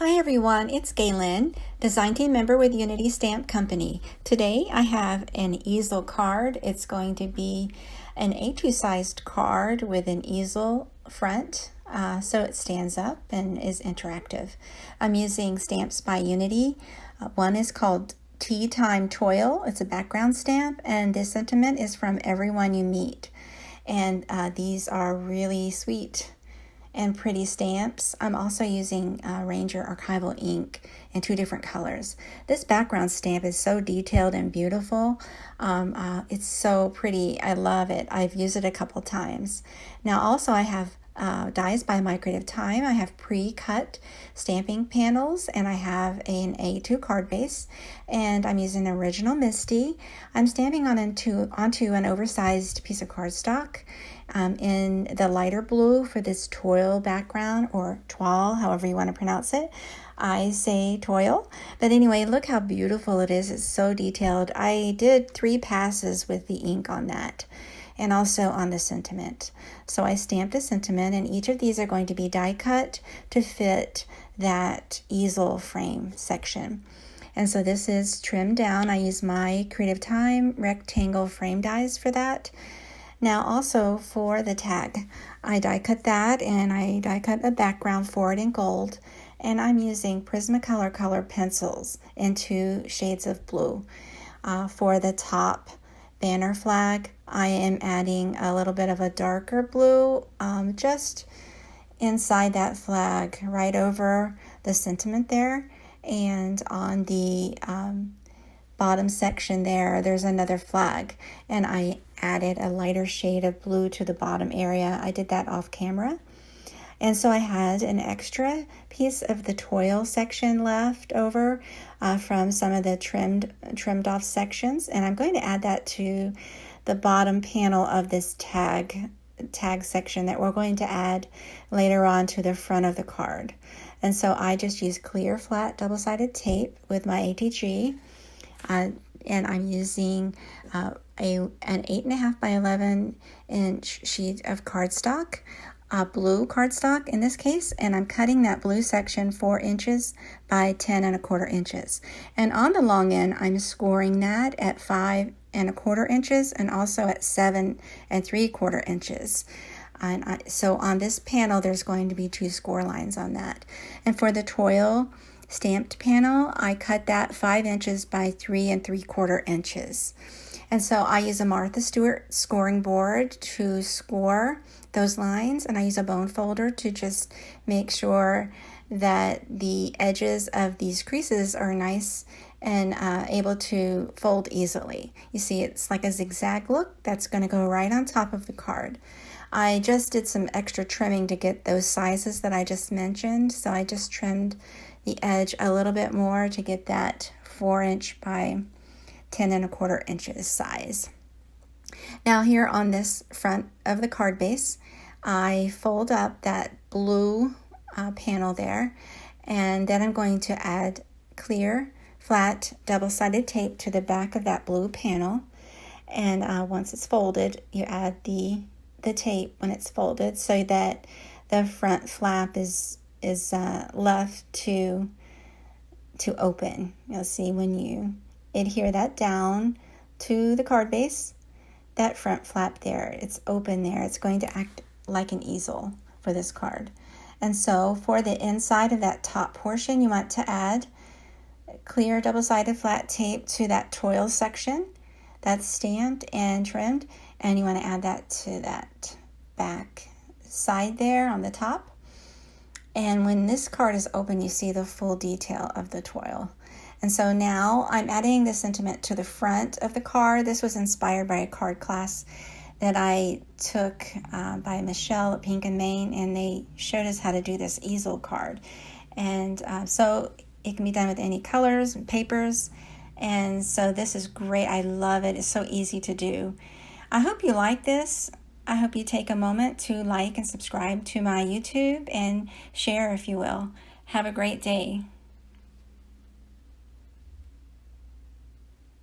Hi everyone, it's Galen, design team member with Unity Stamp Company. Today I have an easel card. It's going to be an A2 sized card with an easel front, so it stands up and is interactive. I'm using stamps by Unity. One is called Time Toile. It's a background stamp, and this sentiment is from Everyone You Meet. And these are really sweet and pretty stamps. I'm also using Ranger Archival ink in 2 different colors. This background stamp is so detailed and beautiful. It's so pretty. I love it. I've used it a couple times. Now also I have dies by My Creative Time. I have pre-cut stamping panels, and I have an A2 card base, and I'm using the original Misty. I'm stamping onto an oversized piece of cardstock in the lighter blue for this toile background, or toile, however you want to pronounce it. I say toile, but anyway, look how beautiful it is. It's so detailed. I did 3 passes with the ink on that, and also on the sentiment. So I stamped the sentiment, and each of these are going to be die cut to fit that easel frame section. And so this is trimmed down. I use My Creative Time rectangle frame dies for that. Now also for the tag, I die cut that, and I die cut a background for it in gold, and I'm using Prismacolor color pencils in 2 shades of blue. For the top banner flag, I am adding a little bit of a darker blue just inside that flag, right over the sentiment there, and on the bottom section there's another flag, and I added a lighter shade of blue to the bottom area. I did that off camera. And so I had an extra piece of the toile section left over from some of the trimmed off sections, and I'm going to add that to the bottom panel of this tag section that we're going to add later on to the front of the card. And so I just use clear flat double-sided tape with my ATG, and I'm using an 8.5 by 11 inch sheet of cardstock, blue cardstock in this case, and I'm cutting that blue section 4 inches by 10.25 inches. And on the long end, I'm scoring that at 5.25 inches and also at 7.75 inches. And so on this panel, there's going to be 2 score lines on that. And for the toile stamped panel, I cut that 5 inches by 3.75 inches. And so I use a Martha Stewart scoring board to score those lines, and I use a bone folder to just make sure that the edges of these creases are nice and able to fold easily. You see, it's like a zigzag look that's going to go right on top of the card. I just did some extra trimming to get those sizes that I just mentioned, so I just trimmed the edge a little bit more to get that 4 inch by 10.25 inches size. Now here on this front of the card base, I fold up that blue panel there, and then I'm going to add clear flat double-sided tape to the back of that blue panel. And once it's folded, you add the tape when it's folded so that the front flap is left to open. You'll see when you adhere that down to the card base, that front flap there, it's open there. It's going to act like an easel for this card. And so for the inside of that top portion, you want to add clear double-sided flat tape to that toile section that's stamped and trimmed, and you want to add that to that back side there on the top. And when this card is open, you see the full detail of the toile. And so now I'm adding the sentiment to the front of the card. This was inspired by a card class that I took by Michelle at Pink and Main, and they showed us how to do this easel card. And so it can be done with any colors and papers. And so this is great. I love it. It's so easy to do. I hope you like this. I hope you take a moment to like and subscribe to my YouTube and share if you will. Have a great day.